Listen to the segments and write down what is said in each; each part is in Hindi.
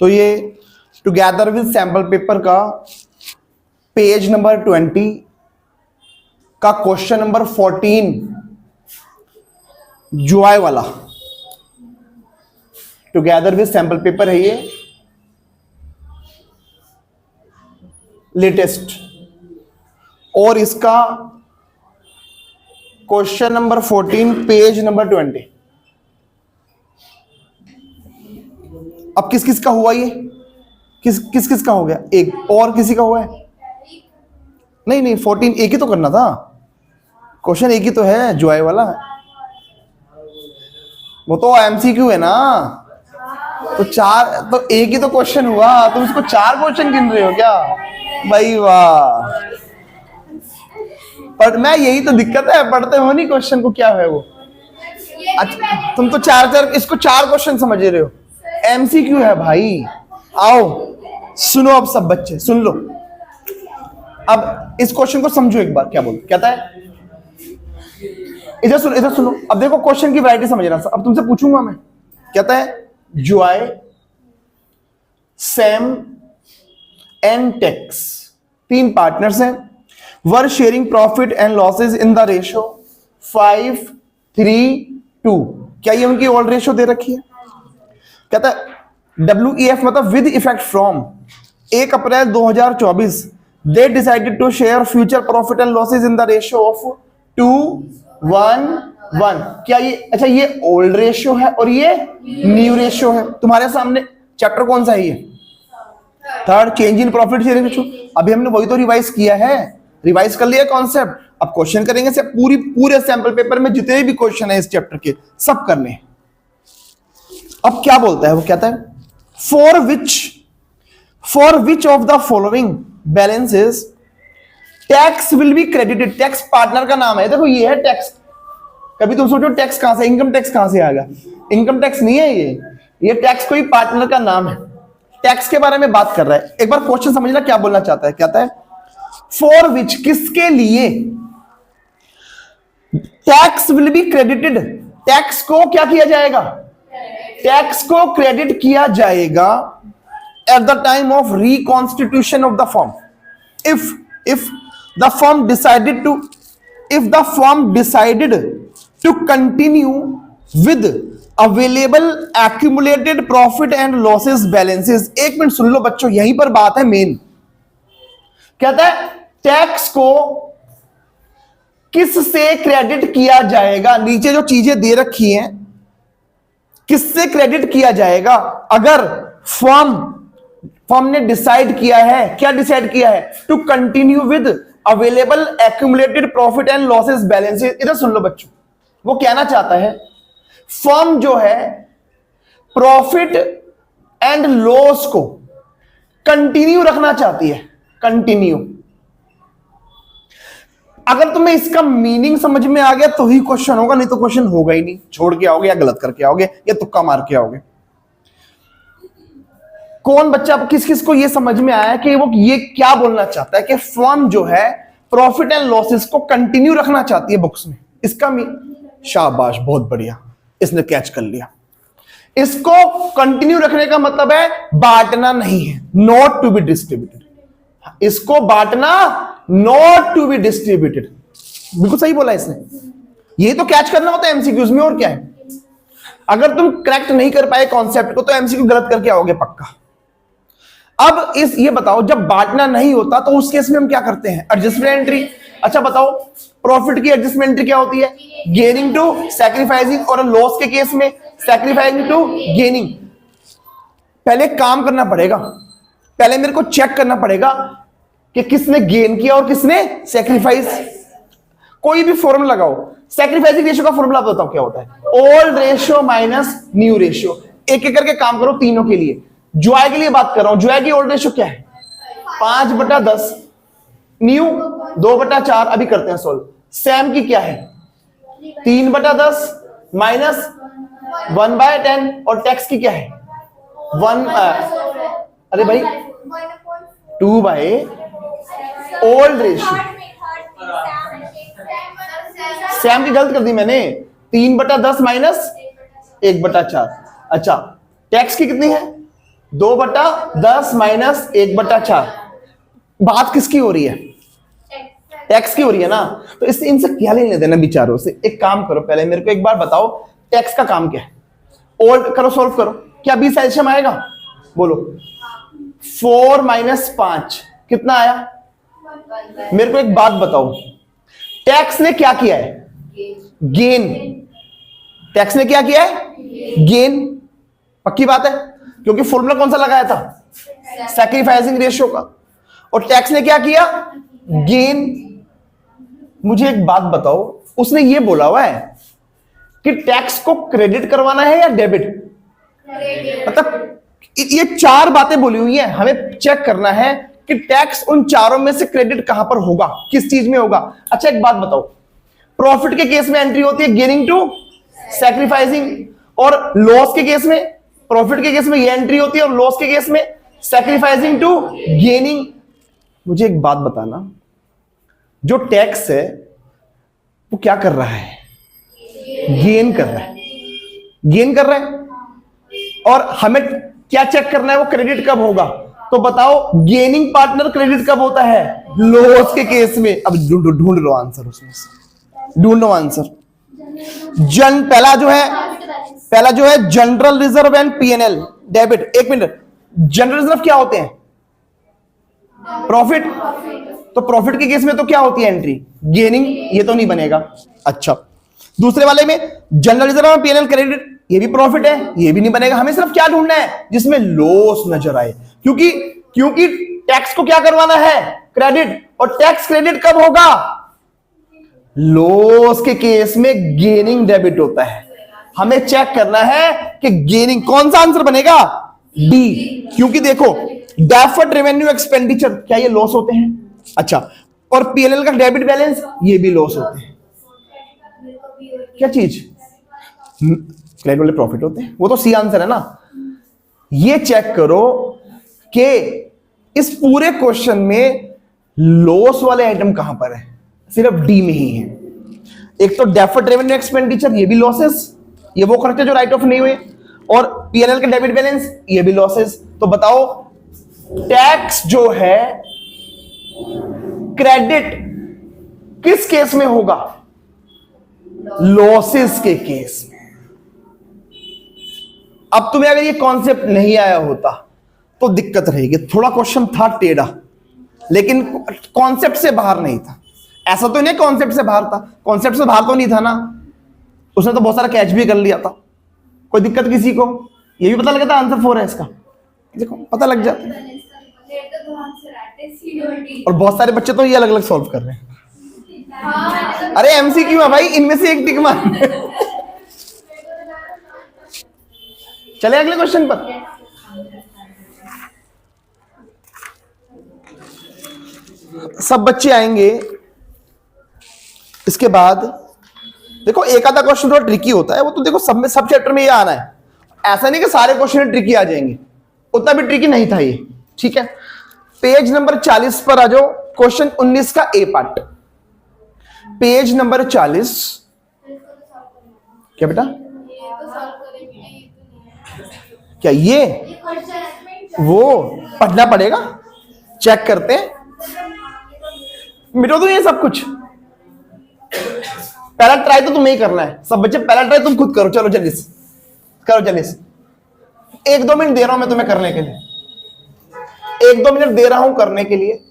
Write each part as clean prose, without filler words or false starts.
तो ये टुगेदर विद सैंपल पेपर का पेज नंबर 20 का क्वेश्चन नंबर 14 जुआई वाला टुगेदर विद सैंपल पेपर है ये लेटेस्ट, और इसका क्वेश्चन नंबर 14 पेज नंबर 20। अब किस किस का हुआ ये, किस किस का हो गया? एक और किसी का हुआ है? नहीं नहीं 14 एक ही तो करना था, क्वेश्चन एक ही तो है जुआई वाला, वो तो एमसीक्यू है ना, तो चार तो एक ही तो क्वेश्चन हुआ, तुम इसको 4 क्वेश्चन गिन रहे हो क्या भाई? वाह, पर मैं यही तो दिक्कत है, पढ़ते हो नहीं क्वेश्चन को, क्या है वो? अच्छा तुम तो इसको 4 क्वेश्चन समझ रहे हो, एमसीक्यू है भाई। आओ सुनो, अब सब बच्चे सुन लो, अब इस क्वेश्चन को समझो एक बार, क्या बोल कहता है, इधर सुनो। अब देखो क्वेश्चन की वैरायटी समझना, अब तुमसे पूछूंगा मैं, कहता है जुआई, सैम एंड टेक्स 3 पार्टनर्स हैं, were sharing profit and losses in the ratio 5:3:2। क्या ये उनकी ओल्ड रेशियो दे रखी है? कहता है WEF मतलब with effect from 1 April 2024 they decided to share future profit and losses in the ratio of 2:1:1। क्या ये, अच्छा ये ओल्ड रेशियो है और ये न्यू रेशियो है। तुम्हारे सामने चैप्टर कौन सा है? ये 3rd, change in profit share ratio. अभी हमने वही तो रिवाइज किया है, रिवाइज कर लिया कॉन्सेप्ट, अब क्वेश्चन करेंगे से पूरे सैंपल पेपर में जितने भी क्वेश्चन है इस चैप्टर के सब करने हैं। अब क्या बोलता है वो, कहता है for which of the following balances tax will be credited. Tax partner का नाम है, देखो ये है टैक्स। कभी तुम सोचो टैक्स कहां से, इनकम टैक्स कहां से आ गया? इनकम टैक्स नहीं है ये टैक्स कोई पार्टनर का नाम है, टैक्स के बारे में बात कर रहा है। एक बार क्वेश्चन समझना क्या बोलना चाहता है, कहता है फॉर विच किसके लिए tax will be credited, tax को क्या किया जाएगा? टैक्स को क्रेडिट किया जाएगा at the time of reconstitution of the firm if the firm decided to continue with available accumulated profit and losses balances। एक मिनट सुन लो बच्चों, यहीं पर बात है मेन। कहता है टैक्स को किससे क्रेडिट किया जाएगा? नीचे जो चीजें दे रखी हैं किससे क्रेडिट किया जाएगा? अगर फर्म ने डिसाइड किया है, क्या डिसाइड किया है? To continue with available accumulated profit and losses balances. इधर सुन लो बच्चों, वो कहना चाहता है फर्म जो है प्रॉफिट एंड लॉस को कंटिन्यू रखना चाहती है, कंटिन्यू। अगर तुम्हें इसका मीनिंग समझ में आ गया तो ही क्वेश्चन होगा, नहीं तो क्वेश्चन होगा ही नहीं, छोड़ के आओगे या गलत करके आओगे या तुक्का मार के आओगे। कौन बच्चा, किस किस को ये समझ में आया कि वो ये क्या बोलना चाहता है कि फर्म जो है प्रॉफिट एंड लॉसेस को कंटिन्यू रखना चाहती है बुक्स में? इसका शाबाश, बहुत बढ़िया, इसने कैच कर लिया। इसको कंटिन्यू रखने का मतलब है बांटना नहीं है, नॉट टू बी डिस्ट्रीब्यूटेड। इसको बांटना, नॉट टू बी डिस्ट्रीब्यूटेड। बिल्कुल सही बोला इसने, ये तो कैच करना होता है एमसीक्यूज में, और क्या है। अगर तुम करेक्ट नहीं कर पाए कॉन्सेप्ट को तो एमसीक्यू गलत करके आओगे पक्का। अब ये बताओ, जब बांटना नहीं होता तो उस केस में हम क्या करते हैं? Adjustment entry. अच्छा बताओ, प्रॉफिट की एडजस्टमेंट एंट्री क्या होती है? गेनिंग टू सैक्रिफाइसिंग, और लॉस के केस में सैक्रिफाइसिंग टू गेनिंग। पहले काम करना पड़ेगा, पहले मेरे को चेक करना पड़ेगा कि किसने गेन किया और किसने सैक्रिफाइस। कोई भी फॉर्मूला लगाओ, सैक्रिफाइसिंग रेशियो का फॉर्मूला बताओ क्या होता है? Old ratio minus new ratio. एक एक करके काम करो तीनों के लिए। जुआई के लिए बात कर रहा हूं, जुआई की ओल्ड रेशियो क्या है? 5/10, न्यू 2/4। अभी करते हैं सोल्व। सैम की क्या है? 3/10 माइनस 1/10, और टैक्स की क्या है? 1 अरे भाई 2 बाय ओल्ड रेशियो। सैम की गलत कर दी मैंने, 3/10 माइनस 1/4। अच्छा, टैक्स की कितनी है? 2/10 माइनस 1/4। बात किसकी हो रही है? टैक्स की हो रही है ना, तो इससे इनसे क्या लेने देना बेचारों से। एक काम करो, पहले मेरे को एक बार बताओ टैक्स का काम क्या है। और करो, सॉल्व करो। क्या 20 एलसीएम आएगा? बोलो। 4 माइनस 5 कितना आया? मेरे को एक बात बताओ, टैक्स ने क्या किया है? गेन। टैक्स ने क्या किया है? गेन। पक्की बात है, क्योंकि फॉर्मूला कौन सा लगाया था? सैक्रिफाइसिंग रेशियो का। और टैक्स ने क्या किया? गेन। मुझे एक बात बताओ, उसने ये बोला हुआ है कि टैक्स को क्रेडिट करवाना है या डेबिट? मतलब ये 4 बातें बोली हुई है, हमें चेक करना है कि टैक्स उन चारों में से क्रेडिट कहां पर होगा, किस चीज में होगा। अच्छा एक बात बताओ, प्रॉफिट के केस में एंट्री होती है गेनिंग टू सैक्रिफाइसिंग, और लॉस के केस में, प्रॉफिट के केस में ये एंट्री होती है और लॉस के केस में सैक्रिफाइसिंग टू गेनिंग। मुझे एक बात बताना, जो टैक्स है वो क्या कर रहा है? गेन कर रहा है। गेन कर रहा है, और हमें क्या चेक करना है? वो क्रेडिट कब होगा? तो बताओ, गेनिंग पार्टनर क्रेडिट कब होता है? लॉस के केस में। अब ढूंढ लो आंसर, उसमें से ढूंढ लो आंसर। पहला जो है general reserve and PNL debit. एक मिनट, जनरल रिजर्व क्या होते हैं? प्रॉफिट। तो प्रॉफिट के केस में तो क्या होती है एंट्री? गेनिंग। ये तो नहीं बनेगा। अच्छा, दूसरे वाले में जनरल रिजर्व और पीएनएल क्रेडिट, ये भी प्रॉफिट है, ये भी नहीं बनेगा। हमें सिर्फ क्या ढूंढना है? जिसमें लॉस नजर आए, क्योंकि क्योंकि टैक्स को क्या करवाना है? क्रेडिट। और टैक्स क्रेडिट कब होगा? लॉस के केस में गेनिंग डेबिट होता है। हमें चेक करना है कि गेनिंग, कौन सा आंसर बनेगा? डी। क्योंकि देखो, डेफर्ड रेवेन्यू एक्सपेंडिचर, क्या ये लॉस होते हैं? अच्छा, और पीएनएल का डेबिट बैलेंस, ये भी लॉस होते हैं। क्या चीज? क्रेडिट वाले प्रॉफिट होते हैं, वो तो सी आंसर है ना। ये चेक करो कि इस पूरे क्वेश्चन में लॉस वाले आइटम कहां पर है? सिर्फ डी में ही है। एक तो डेफर्ड रेवेन्यू एक्सपेंडिचर, ये भी लॉसेस, ये वो खर्चे जो राइट ऑफ नहीं हुए, और पीएनएल का डेबिट बैलेंस, ये भी लॉसेस। तो बताओ, टैक्स जो है क्रेडिट किस केस में होगा? लॉसेस के केस में। अब तुम्हें अगर ये कॉन्सेप्ट नहीं आया होता तो दिक्कत रहेगी। थोड़ा क्वेश्चन था टेढ़ा, लेकिन कॉन्सेप्ट से बाहर नहीं था। ऐसा तो नहीं कॉन्सेप्ट से बाहर था, कॉन्सेप्ट से बाहर तो नहीं था ना, उसने तो बहुत सारा कैच भी कर लिया था। कोई दिक्कत किसी को? ये भी पता लगा था आंसर 4 है इसका, देखो पता लग जाता है। और बहुत सारे बच्चे तो ये अलग अलग सॉल्व कर रहे हैं। अरे एमसीक्यू है भाई, इनमें से एक टिक मार। चले अगले क्वेश्चन पर। सब बच्चे आएंगे। इसके बाद देखो, एक आधा क्वेश्चन थोड़ा ट्रिकी होता है, वो तो देखो सब में, सब चैप्टर में ये आना है। ऐसा नहीं कि सारे क्वेश्चन ट्रिकी आ जाएंगे, उतना भी ट्रिकी नहीं था ये। ठीक है, पेज नंबर 40 पर आ जाओ। क्वेश्चन 19 का ए पार्ट, पेज नंबर 40। क्या बेटा? क्या ये वो पढ़ना पड़ेगा? चेक करते हैं, मिटो दो ये सब कुछ। पहला ट्राई तो तुम्हें ही करना है, सब बच्चे पहला ट्राई तुम खुद करो। चलो जल्दी करो, जल्दी। 1-2 मिनट दे रहा हूं मैं तुम्हें करने के लिए, 1-2 मिनट दे रहा हूं करने के लिए।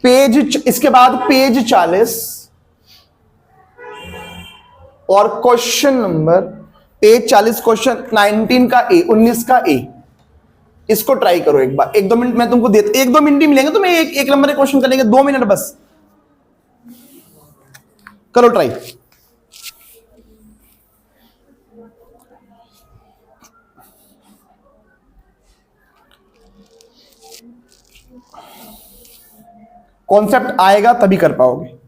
पेज, इसके बाद पेज 40 और क्वेश्चन नंबर, पेज 40 क्वेश्चन 19 का ए, 19 का ए। इसको ट्राई करो एक बार। 1-2 मिनट मैं तुमको देता, 1-2 मिनट ही मिलेंगे तुम्हें, एक नंबर के क्वेश्चन करेंगे, 2 मिनट बस। करो ट्राई। कॉन्सेप्ट आएगा तभी कर पाओगे।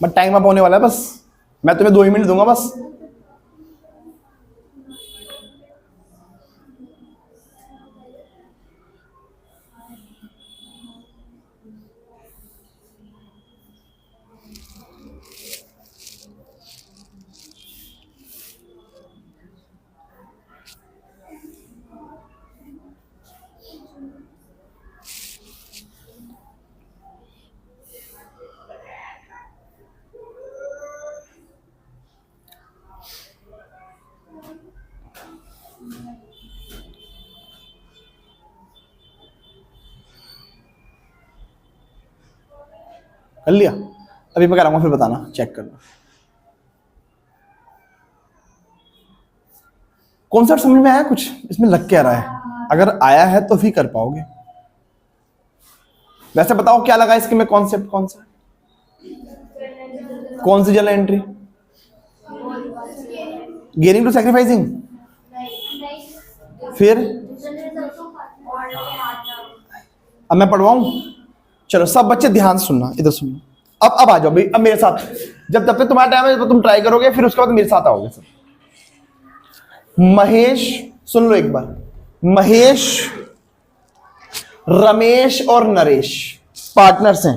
बट टाइम अप होने वाला है, बस मैं तुम्हें 2 ही मिनट दूंगा बस। कर लिया? अभी मैं कराऊंगा, फिर बताना, चेक करना। कॉन्सेप्ट समझ में आया? कुछ इसमें लग क्या रहा है? अगर आया है तो भी कर पाओगे। वैसे बताओ क्या लगा इसके में कॉन्सेप्ट? कौन सा? कौन सी general entry? Gaining to sacrificing? फिर अब मैं पढ़वाऊं? चलो सब बच्चे ध्यान से सुनना, इधर सुनना। अब आ जाओ भाई, अब मेरे साथ। जब तब तक तुम्हारा टाइम है तो तुम ट्राई करोगे, फिर उसके बाद मेरे साथ आओगे सब। महेश, सुन लो एक बार। महेश, रमेश और नरेश पार्टनर्स हैं।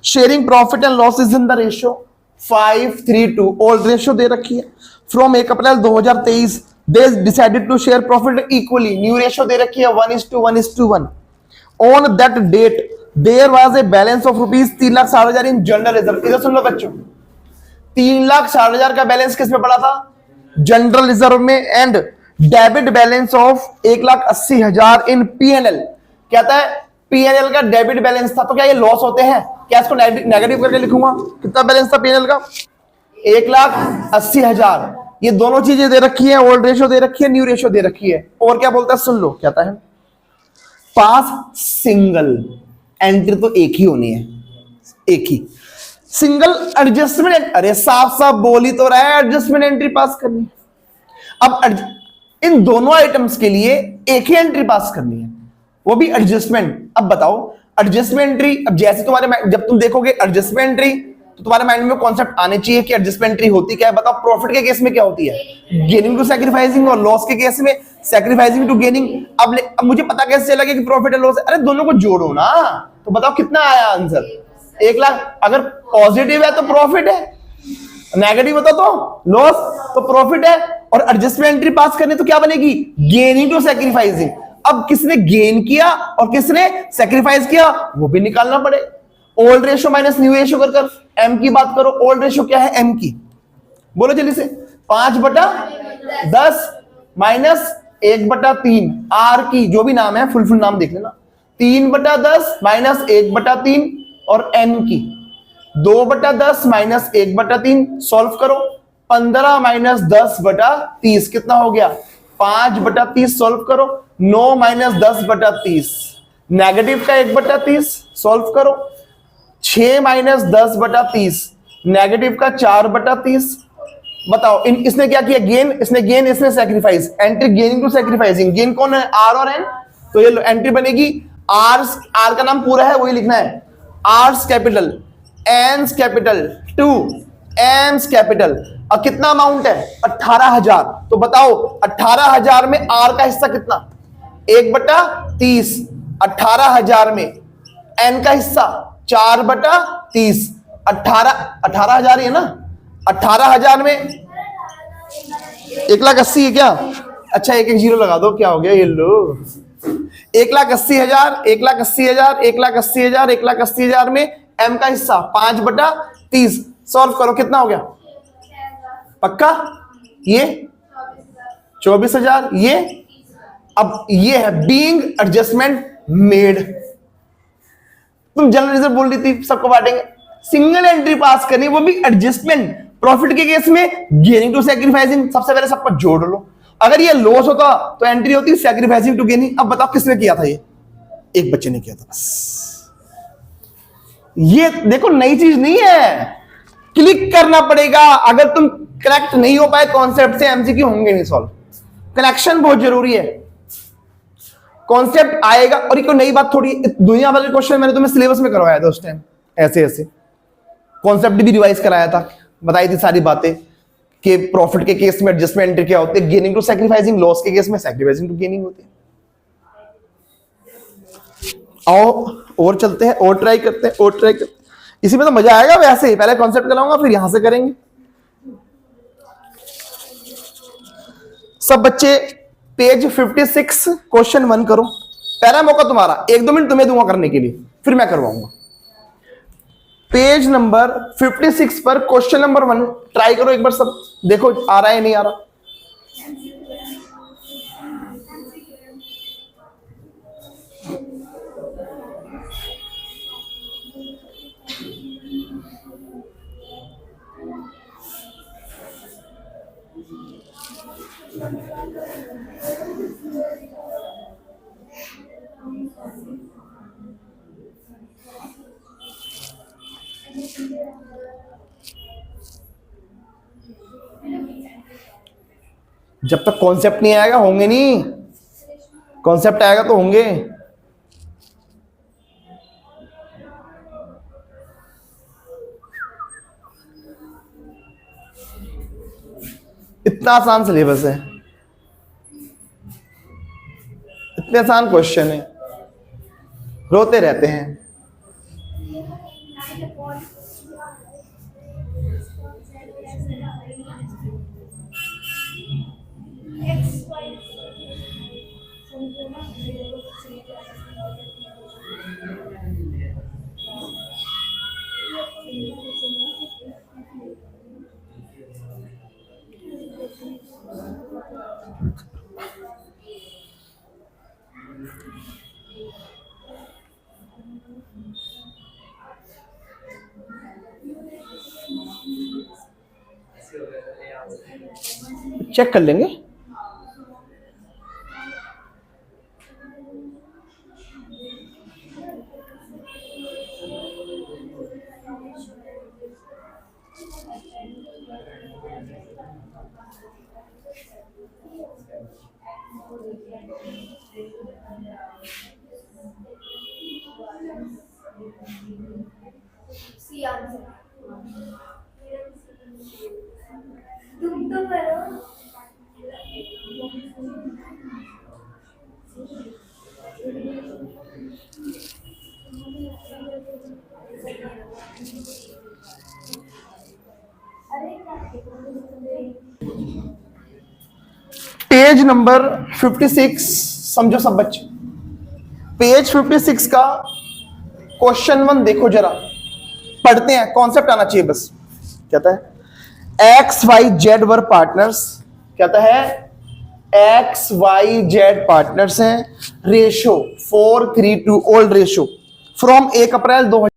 Sharing profit and losses in the ratio 5:3:2। Old ratio दे रखी है। From 1 April 2023 they decided to share profit equally. New ratio दे रखी है 1:1:1। On that date there was a balance of rupees 3,60,000 in general reserve. इधर सुन लो बच्चों, 3,60,000 का बैलेंस किस में पड़ा था? जनरल रिजर्व में। And debit balance of 1,80,000 in PNL. कहता है पीएनएल का डेबिट बैलेंस था। तो क्या ये लॉस होते हैं? क्या इसको नेगेटिव करके लिखूंगा? कितना बैलेंस था पीएनएल का? 1,80,000। ये दोनों चीजें दे रखी है। ओल्ड रेशियो दे रखी है, न्यू रेशियो दे रखी है। और क्या बोलता है सुन लो, कहता है पास सिंगल एंट्री तो एक ही होनी है, एक ही सिंगल एडजस्टमेंट। अरे साफ साफ बोल ही तो रहा है, एडजस्टमेंट एंट्री पास करनी है। अब इन दोनों आइटम्स के लिए एक ही एंट्री पास करनी है, वो भी एडजस्टमेंट। अब बताओ एडजस्टमेंट एंट्री, अब जैसे तुम्हारे जब तुम देखोगे एडजस्टमेंट एंट्री तो तुम्हारे माइंड में कॉन्सेप्ट आने चाहिए कि एडजस्टमेंट एंट्री होती क्या है। बताओ प्रॉफिट के केस में क्या होती है? गेनिंग टू सैक्रिफाइसिंग, और लॉस के केस में सैक्रिफाइसिंग टू गेनिंग। अब मुझे पता कैसे चला कि प्रॉफिट है लॉस है? अरे दोनों को जोड़ो ना, तो बताओ कितना आया आंसर? 1,00,000। अगर पॉजिटिव है तो प्रॉफिट है, नेगेटिव होता तो लॉस, तो प्रॉफिट है। और एडजस्टमेंट एंट्री पास करने तो क्या बनेगी? Gaining to sacrificing. अब किसने गेन किया और किसने सैक्रिफाइस किया वो भी निकालना पड़े। Old ratio minus new ratio कर एम की बात करो। ओल्ड रेशियो क्या है एम की? बोलो जल्दी से। 5/10 माइनस 1/3 आर की, जो भी नाम है फुल नाम देख लेना। 3/10 माइनस 1/3 और एन की 2/10 माइनस 1/3। सॉल्व करो। 15 माइनस 10/30 कितना हो गया? 5/30। सॉल्व करो। 9 माइनस 10/30 नेगेटिव का 1/30। सॉल्व करो। 6 माइनस 10/30 नेगेटिव का 4/30। बताओ इसने क्या किया? गेन, इसने गेन, इसने sacrifice. Entry gaining to sacrificing. Gain कौन है? आर और एन। तो ये एंट्री बनेगी आर का नाम पूरा है वही लिखना है। R's capital, N's capital to M's capital. और कितना अमाउंट है? 18,000। तो बताओ 18,000 में आर का हिस्सा कितना? 1/30। 18,000 में एन का हिस्सा 4/30। 18,000 है ना? 18,000 में 1,80,000 है क्या? अच्छा एक जीरो लगा दो, क्या हो गया? ये लो 1,80,000, 1,80,000, 1,80,000, 1,80,000 में एम का हिस्सा 5/30। सॉल्व करो, कितना हो गया? पक्का? ये 24,000। ये अब ये है बीइंग एडजस्टमेंट मेड। तुम जनरल रिजर्व बोल रही थी सबको बांटेंगे, सिंगल एंट्री पास करनी, वो भी एडजस्टमेंट। प्रॉफिट के केस में गेनिंग टू सैक्रिफाइसिंग। सबसे पहले सबको जोड़ लो। अगर ये लॉस होता तो एंट्री होती सैक्रिफाइसिंग टू गेनिंग। अब बताओ किसने किया था? ये एक बच्चे ने किया था बस। ये देखो नई चीज नहीं है, क्लिक करना पड़ेगा। अगर तुम कनेक्ट नहीं हो पाए कॉन्सेप्ट से, एमसीक्यू होंगे नहीं सॉल्व। कनेक्शन बहुत जरूरी है। कॉन्सेप्ट आएगा। और ये कोई नई बात थोड़ी, दुनिया भर के क्वेश्चन मैंने तुम्हें सिलेबस में करवाया था उस टाइम, ऐसे ऐसे। कॉन्सेप्ट भी रिवाइज कराया था, बताई थी सारी बातें कि प्रॉफिट के केस में एडजस्टमेंट एंट्री क्या होती है, गेनिंग टू सैक्रिफाइसिंग, लॉस के केस में सैक्रिफाइसिंग टू गेनिंग होती है। आओ और चलते हैं, और ट्राई करते हैं, और ट्राई करते हैं। इसी में तो मजा आएगा। वैसे ही पहले कॉन्सेप्ट कराऊंगा, फिर यहां से करेंगे। सब बच्चे पेज 56 क्वेश्चन 1 करो। पहला मौका तुम्हारा, 1-2 मिनट तुम्हें दूंगा करने के लिए, फिर मैं करवाऊंगा। पेज नंबर 56 पर क्वेश्चन नंबर 1 ट्राई करो एक बार सब, देखो आ रहा है नहीं आ रहा। जब तक कॉन्सेप्ट नहीं आएगा होंगे नहीं, कॉन्सेप्ट आएगा तो होंगे। इतना आसान सिलेबस है, इतने आसान क्वेश्चन है, रोते रहते हैं। चेक कर लेंगे। पेज नंबर 56 समझो सब बच्चे। पेज 56 का क्वेश्चन 1 देखो जरा, पढ़ते हैं, कॉन्सेप्ट आना चाहिए बस। कहता है XYZ वर पार्टनर्स, कहता है XYZ पार्टनर्स हैं, ratio 4:3 old ratio from 1 April 2000